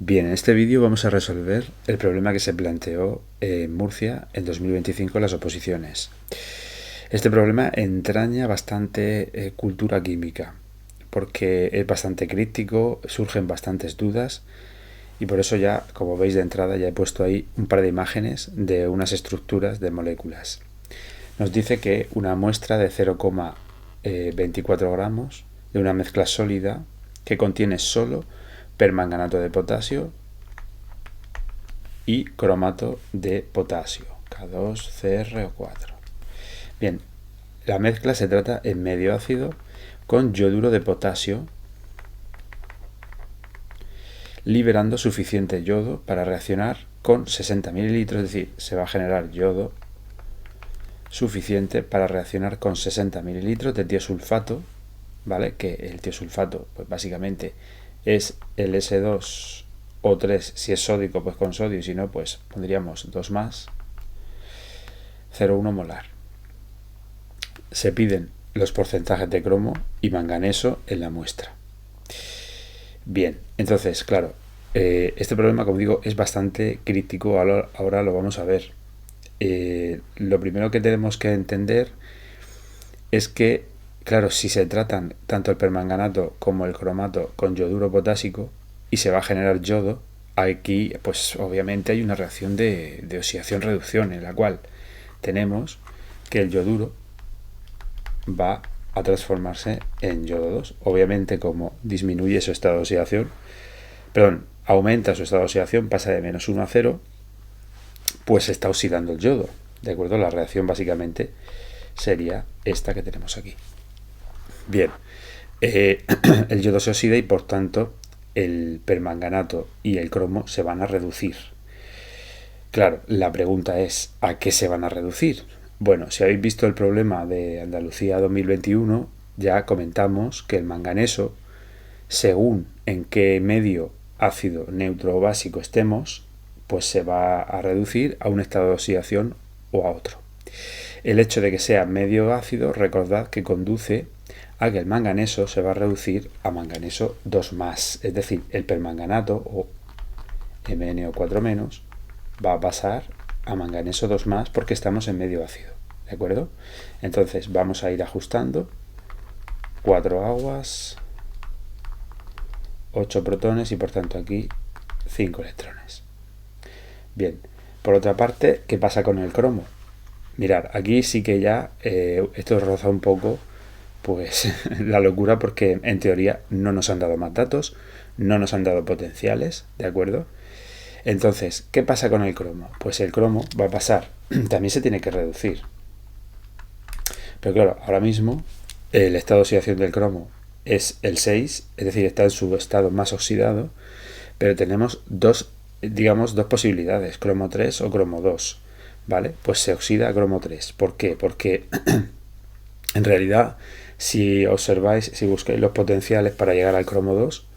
Bien, en este vídeo vamos a resolver el problema que se planteó en Murcia en 2025 en las oposiciones. Este problema entraña bastante cultura química, porque es bastante crítico, surgen bastantes dudas y por eso ya, como veis de entrada, ya he puesto ahí un par de imágenes de unas estructuras de moléculas. Nos dice que una muestra de 0,24 gramos de una mezcla sólida que contiene solo permanganato de potasio y cromato de potasio, K2CrO4. Bien, la mezcla se trata en medio ácido con yoduro de potasio, liberando suficiente yodo para reaccionar con 60 mililitros, es decir, se va a generar yodo suficiente para reaccionar con 60 mililitros de tiosulfato, ¿vale? Que el tiosulfato, pues básicamente es el S2O3, si es sódico, pues con sodio, y si no, pues pondríamos 2 más, 0,1 molar. Se piden los porcentajes de cromo y manganeso en la muestra. Bien, entonces, claro, este problema, como digo, es bastante crítico, ahora lo vamos a ver. Lo primero que tenemos que entender es que, claro, si se tratan tanto el permanganato como el cromato con yoduro potásico y se va a generar yodo, aquí pues obviamente hay una reacción de oxidación-reducción en la cual tenemos que el yoduro va a transformarse en yodo 2. Obviamente, como disminuye su estado de oxidación, aumenta su estado de oxidación, pasa de -1 a 0, pues se está oxidando el yodo, ¿de acuerdo? La reacción básicamente sería esta que tenemos aquí. Bien, el yodo se oxida y por tanto el permanganato y el cromo se van a reducir. Claro, la pregunta es, ¿a qué se van a reducir? Bueno, si habéis visto el problema de Andalucía 2021, ya comentamos que el manganeso, según en qué medio ácido, neutro o básico estemos, pues se va a reducir a un estado de oxidación o a otro. El hecho de que sea medio ácido, recordad que conduce a que el manganeso se va a reducir a manganeso 2+, es decir, el permanganato o MnO4- va a pasar a manganeso 2+, porque estamos en medio ácido, ¿de acuerdo? Entonces vamos a ir ajustando 4 aguas, 8 protones y por tanto aquí 5 electrones. Bien, por otra parte, ¿qué pasa con el cromo? Mirad, aquí sí que ya esto roza un poco pues la locura, porque en teoría no nos han dado más datos, no nos han dado potenciales, ¿de acuerdo? Entonces, ¿qué pasa con el cromo? Pues el cromo va a pasar, también se tiene que reducir. Pero claro, ahora mismo el estado de oxidación del cromo es el 6, es decir, está en su estado más oxidado, pero tenemos dos posibilidades, cromo 3 o cromo 2, ¿vale? Pues se oxida a cromo 3. ¿Por qué? Porque en realidad, si observáis, si buscáis los potenciales para llegar al cromo 2,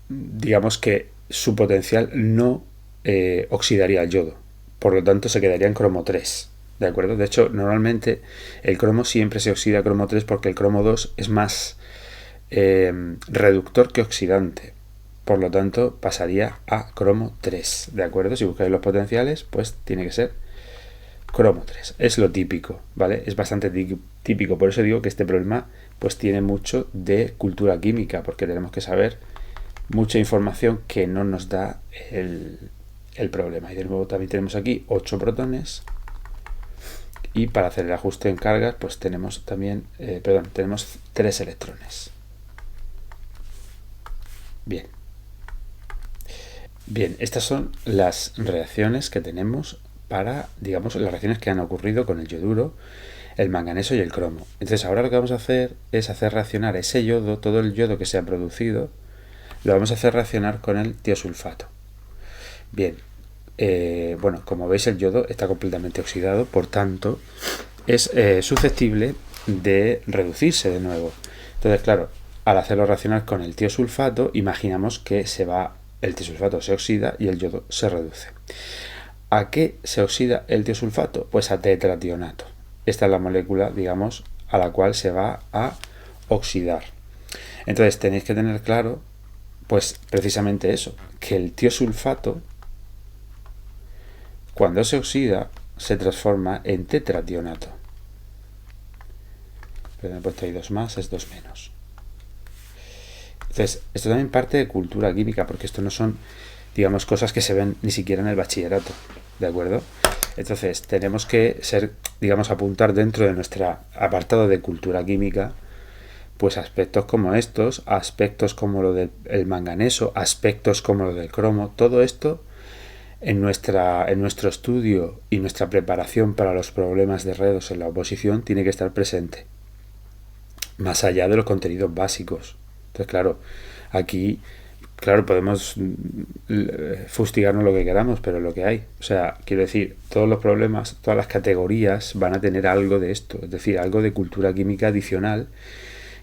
digamos que su potencial no oxidaría el yodo, por lo tanto se quedaría en cromo 3, ¿de acuerdo? De hecho, normalmente el cromo siempre se oxida a cromo 3 porque el cromo 2 es más reductor que oxidante, por lo tanto pasaría a cromo 3, ¿de acuerdo? Si buscáis los potenciales, pues tiene que ser cromo 3, es lo típico, ¿vale? Es bastante típico, por eso digo que este problema pues tiene mucho de cultura química, porque tenemos que saber mucha información que no nos da el problema. Y de nuevo también tenemos aquí 8 protones, y para hacer el ajuste en cargas pues tenemos también, tenemos 3 electrones. Bien, estas son las reacciones que tenemos para, digamos, las reacciones que han ocurrido con el yoduro, el manganeso y el cromo. Entonces ahora lo que vamos a hacer es hacer reaccionar ese yodo, todo el yodo que se ha producido, lo vamos a hacer reaccionar con el tiosulfato. Bien, bueno, como veis el yodo está completamente oxidado, por tanto es susceptible de reducirse de nuevo. Entonces, claro, al hacerlo reaccionar con el tiosulfato, imaginamos que el tiosulfato se oxida y el yodo se reduce. ¿A qué se oxida el tiosulfato? Pues a tetrationato. Esta es la molécula, digamos, a la cual se va a oxidar. Entonces tenéis que tener claro Pues precisamente eso, que el tiosulfato, cuando se oxida, se transforma en tetrationato. Pero me he puesto ahí 2 más, es 2 menos. Entonces, esto también parte de cultura química, porque esto no son, digamos, cosas que se ven ni siquiera en el bachillerato, ¿de acuerdo? Entonces, tenemos que ser, digamos, apuntar dentro de nuestro apartado de cultura química, pues aspectos como estos, aspectos como lo del manganeso, aspectos como lo del cromo, todo esto en nuestro estudio y nuestra preparación para los problemas de redos en la oposición tiene que estar presente, más allá de los contenidos básicos. Entonces, claro, aquí, claro, podemos fustigarnos lo que queramos, pero lo que hay. O sea, quiero decir, todos los problemas, todas las categorías van a tener algo de esto, es decir, algo de cultura química adicional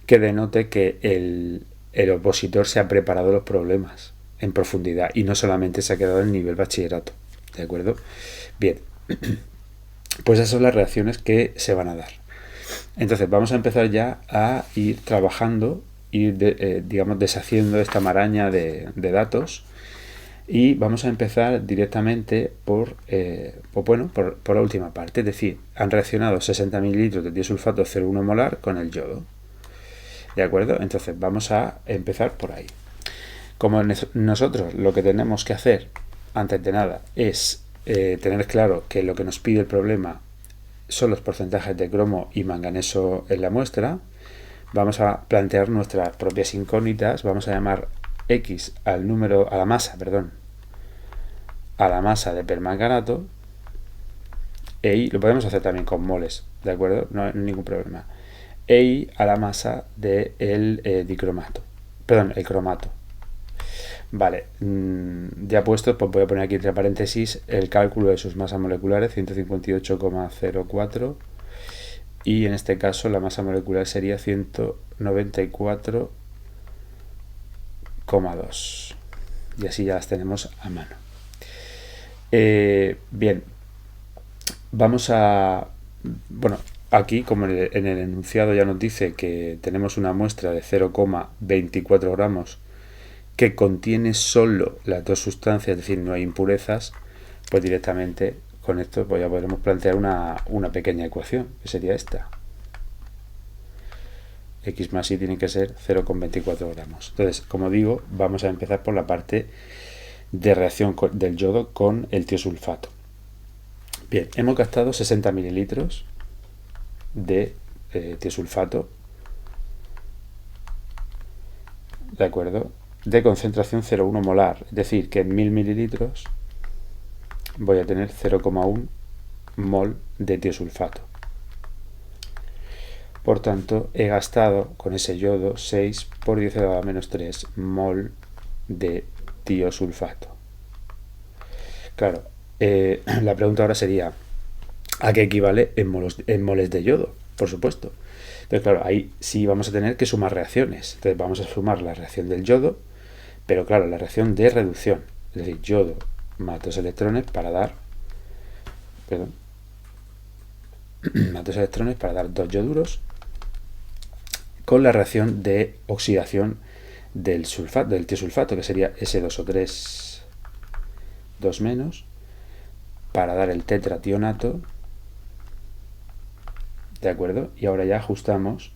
que denote que el opositor se ha preparado los problemas en profundidad y no solamente se ha quedado en nivel bachillerato. ¿De acuerdo? Bien, pues esas son las reacciones que se van a dar. Entonces vamos a empezar ya a ir trabajando, digamos, deshaciendo esta maraña de datos, y vamos a empezar directamente por la última parte, es decir, han reaccionado 60 mililitros de tiosulfato 0,1 molar con el yodo. ¿De acuerdo? Entonces vamos a empezar por ahí. Como nosotros lo que tenemos que hacer, antes de nada, es tener claro que lo que nos pide el problema son los porcentajes de cromo y manganeso en la muestra, vamos a plantear nuestras propias incógnitas, vamos a llamar X a la masa de permanganato, y lo podemos hacer también con moles, ¿de acuerdo? No hay ningún problema. Y a la masa del dicromato, perdón, el cromato. Vale, ya puesto, pues voy a poner aquí entre paréntesis el cálculo de sus masas moleculares, 158,04, y en este caso la masa molecular sería 194,2, y así ya las tenemos a mano. Bien, vamos a... Bueno, aquí, como en el enunciado ya nos dice que tenemos una muestra de 0,24 gramos que contiene solo las dos sustancias, es decir, no hay impurezas, pues directamente con esto pues ya podremos plantear una pequeña ecuación, que sería esta. X más Y tiene que ser 0,24 gramos. Entonces, como digo, vamos a empezar por la parte de reacción del yodo con el tiosulfato. Bien, hemos gastado 60 mililitros de tiosulfato, ¿de acuerdo?, de concentración 0,1 molar, es decir, que en 1000 mililitros voy a tener 0,1 mol de tiosulfato. Por tanto, he gastado con ese yodo 6 por 10 elevado a menos 3 mol de tiosulfato. Claro, la pregunta ahora sería, ¿a qué equivale en moles de yodo? Por supuesto. Entonces, claro, ahí sí vamos a tener que sumar reacciones. Entonces vamos a sumar la reacción del yodo, pero claro, la reacción de reducción, es decir, yodo más 2 electrones para dar, más 2 electrones para dar 2 yoduros, con la reacción de oxidación del tiosulfato, que sería S2O3 2 menos, para dar el tetrationato, ¿de acuerdo? Y ahora ya ajustamos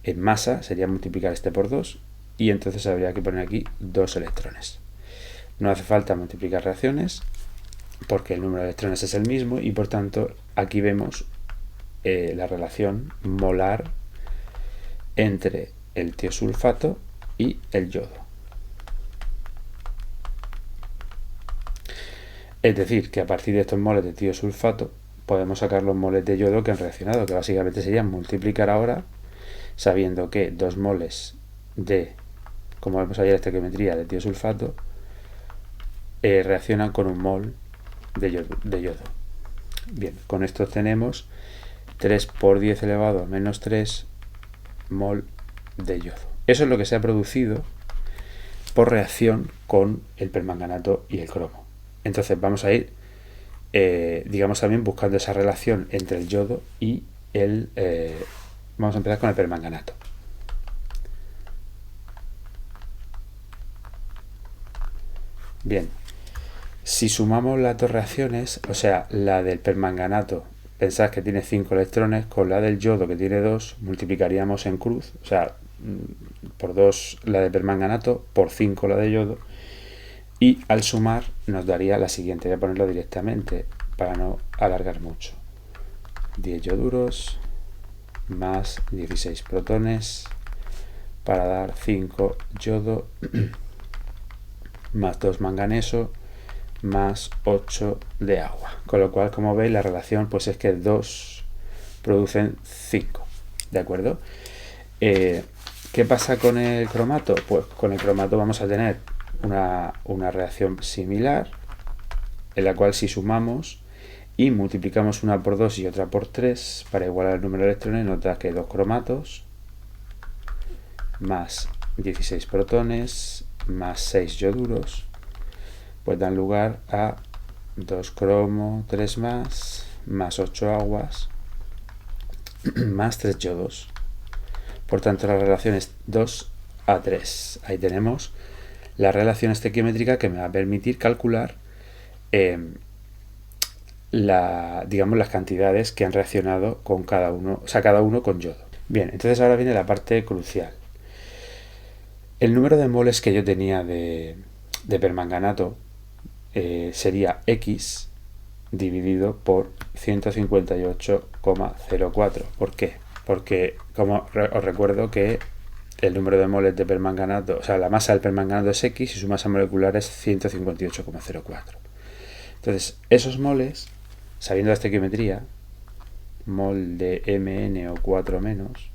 en masa, sería multiplicar este por 2, y entonces habría que poner aquí 2 electrones. No hace falta multiplicar reacciones porque el número de electrones es el mismo, y por tanto aquí vemos la relación molar entre el tiosulfato y el yodo. Es decir, que a partir de estos moles de tiosulfato podemos sacar los moles de yodo que han reaccionado, que básicamente sería multiplicar ahora, sabiendo que 2 moles de, como vemos ayer, esta estequiometría de tiosulfato reaccionan con un mol de yodo. Bien, con esto tenemos 3 por 10 elevado a menos 3 mol de yodo. Eso es lo que se ha producido por reacción con el permanganato y el cromo. Entonces vamos a ir, digamos, también buscando esa relación entre el yodo y vamos a empezar con el permanganato. Bien, si sumamos las dos reacciones, o sea, la del permanganato, pensad que tiene 5 electrones, con la del yodo que tiene 2, multiplicaríamos en cruz, o sea, por 2 la de permanganato, por 5 la de yodo, y al sumar nos daría la siguiente. Voy a ponerlo directamente para no alargar mucho. 10 yoduros más 16 protones para dar 5 yodo más 2 manganeso más 8 de agua. Con lo cual, como veis, la relación pues es que 2 producen 5. ¿De acuerdo? ¿Qué pasa con el cromato? Pues con el cromato vamos a tener una reacción similar, en la cual si sumamos y multiplicamos una por 2 y otra por 3 para igualar el número de electrones, nos da que 2 cromatos más 16 protones más 6 yoduros pues dan lugar a 2 cromo, 3 más 8 aguas más 3 yodos. Por tanto, la relación es 2 a 3. Ahí tenemos la relación estequiométrica que me va a permitir calcular digamos, las cantidades que han reaccionado con cada uno, o sea, cada uno con yodo. Bien, entonces ahora viene la parte crucial. El número de moles que yo tenía de permanganato sería X dividido por 158,04. ¿Por qué? Porque, como os recuerdo que el número de moles de permanganato, o sea, la masa del permanganato es X y su masa molecular es 158,04. Entonces, esos moles, sabiendo la estequiometría, mol de Mn o 4 menos,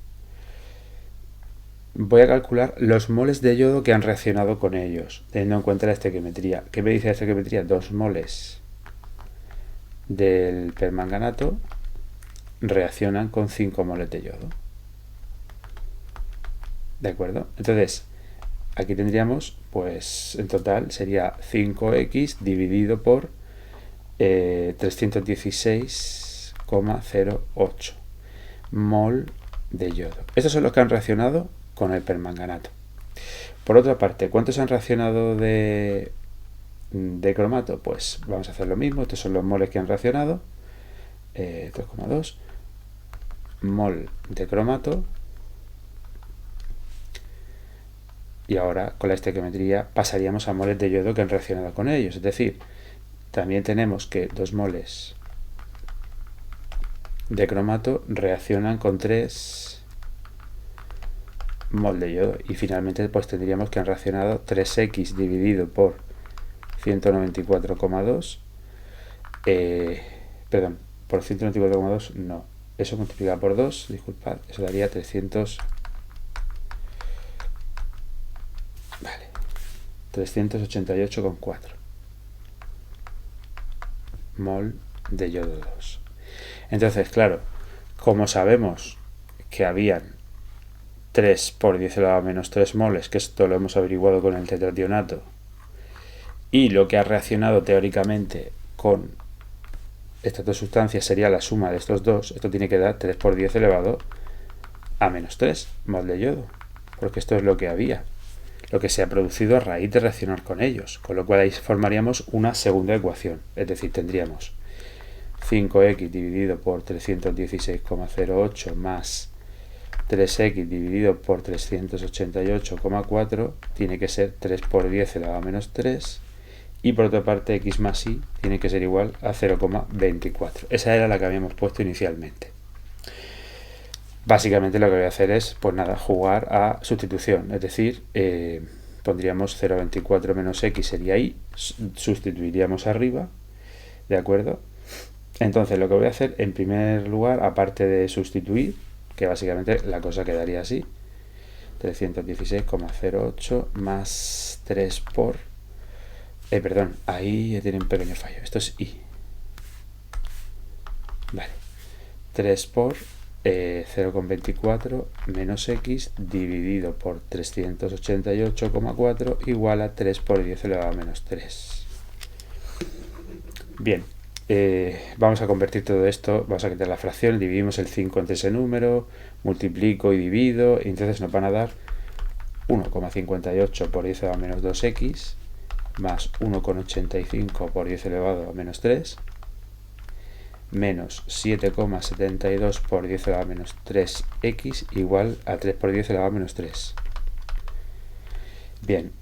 voy a calcular los moles de yodo que han reaccionado con ellos, teniendo en cuenta la estequiometría. ¿Qué me dice la estequiometría? 2 moles del permanganato reaccionan con 5 moles de yodo. ¿De acuerdo? Entonces, aquí tendríamos, pues en total sería 5x dividido por 316,08 mol de yodo. Estos son los que han reaccionado con el permanganato. Por otra parte, ¿cuántos han reaccionado de cromato? Pues vamos a hacer lo mismo. Estos son los moles que han reaccionado. 3,2 mol de cromato. Y ahora con la estequiometría pasaríamos a moles de yodo que han reaccionado con ellos. Es decir, también tenemos que 2 moles de cromato reaccionan con 3 mol de yodo. Y finalmente pues tendríamos que han reaccionado 3x dividido por 194,2. Perdón, por 194,2 no. Eso multiplicado por 2, disculpad, eso daría 300. Vale. 388,4 mol de yodo 2. Entonces, claro, como sabemos que habían 3 por 10 elevado a menos 3 moles, que esto lo hemos averiguado con el tetrationato, y lo que ha reaccionado teóricamente con estas dos sustancias sería la suma de estos dos, esto tiene que dar 3 por 10 elevado a menos 3 mol de yodo, porque esto es lo que había, lo que se ha producido a raíz de reaccionar con ellos, con lo cual ahí formaríamos una segunda ecuación, es decir, tendríamos 5x dividido por 316,08 más 3x dividido por 388,4 tiene que ser 3 por 10 elevado a menos 3, y por otra parte x más y tiene que ser igual a 0,24. Esa era la que habíamos puesto inicialmente. Básicamente lo que voy a hacer es, pues nada, jugar a sustitución, es decir, pondríamos 0,24 menos x sería y, sustituiríamos arriba, ¿de acuerdo? Entonces lo que voy a hacer en primer lugar, aparte de sustituir, que básicamente la cosa quedaría así, 316,08 más 3 por... perdón, ahí tiene un pequeño fallo, esto es y. Vale, 3 por 0,24 menos x dividido por 388,4 igual a 3 por 10 elevado a menos 3. Bien, vamos a convertir todo esto, vamos a quitar la fracción, dividimos el 5 entre ese número, multiplico y divido, y entonces nos van a dar 1,58 por 10 elevado a menos 2x más 1,85 por 10 elevado a menos 3, menos 7,72 por 10 elevado a menos 3x igual a 3 por 10 elevado a menos 3. Bien,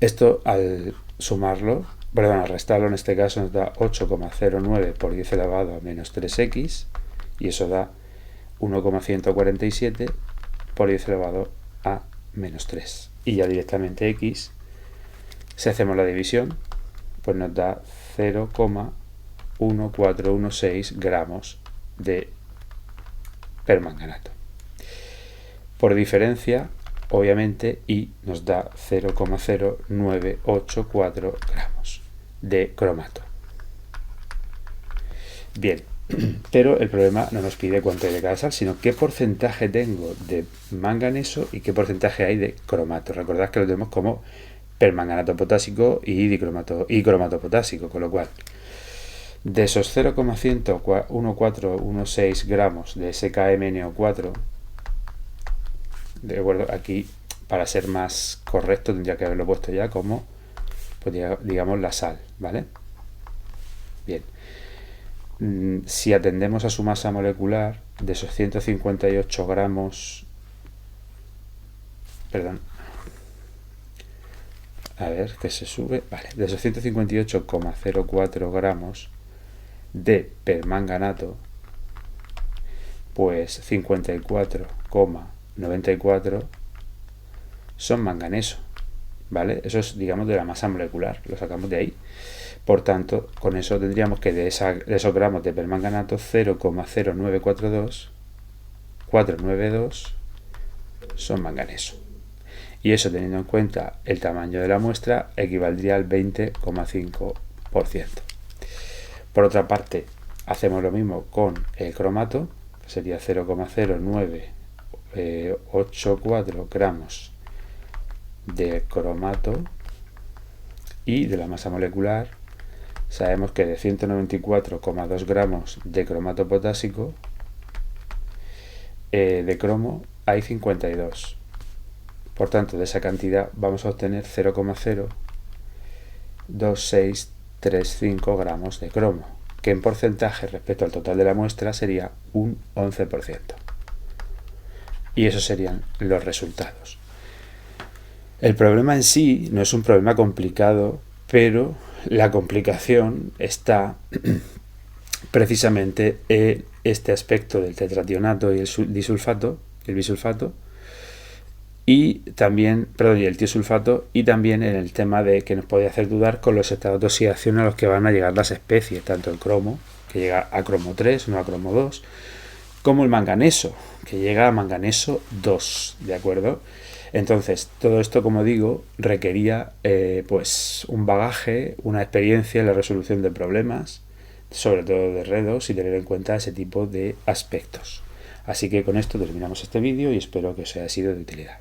esto al sumarlo, perdón, al restarlo en este caso nos da 8,09 por 10 elevado a menos 3x, y eso da 1,147 por 10 elevado a menos 3. Y ya directamente x, si hacemos la división, pues nos da 0,1416 gramos de permanganato. Por diferencia, obviamente, y nos da 0,0984 gramos de cromato. Bien, pero el problema no nos pide cuánto hay de cada sal, sino qué porcentaje tengo de manganeso y qué porcentaje hay de cromato. Recordad que lo tenemos como permanganato potásico y cromato potásico, con lo cual de esos 0,1416 gramos de SKMnO4, de acuerdo, aquí para ser más correcto tendría que haberlo puesto ya como, pues digamos, la sal, ¿vale? Bien, si atendemos a su masa molecular, de esos 158 gramos, perdón, a ver, que se sube, vale, de esos 158,04 gramos de permanganato, pues 54,94 son manganeso, ¿vale? Eso es, digamos, de la masa molecular, lo sacamos de ahí. Por tanto, con eso tendríamos que de esos gramos de permanganato, 492 son manganeso. Y eso, teniendo en cuenta el tamaño de la muestra, equivaldría al 20,5%. Por otra parte, hacemos lo mismo con el cromato, que sería 0,0984 gramos de cromato, y de la masa molecular sabemos que de 194,2 gramos de cromato potásico, de cromo hay 52. Por tanto, de esa cantidad vamos a obtener 0,02635 gramos de cromo, que en porcentaje respecto al total de la muestra sería un 11%. Y esos serían los resultados. El problema en sí no es un problema complicado, pero la complicación está precisamente en este aspecto del tetrationato y el disulfato, el bisulfato, y también, y el tiosulfato, y también en el tema de que nos puede hacer dudar con los estados de oxidación a los que van a llegar las especies, tanto el cromo, que llega a cromo 3, no a cromo 2, como el manganeso, que llega a manganeso 2, ¿de acuerdo? Entonces, todo esto, como digo, requería pues un bagaje, una experiencia en la resolución de problemas, sobre todo de redos, y tener en cuenta ese tipo de aspectos. Así que con esto terminamos este vídeo y espero que os haya sido de utilidad.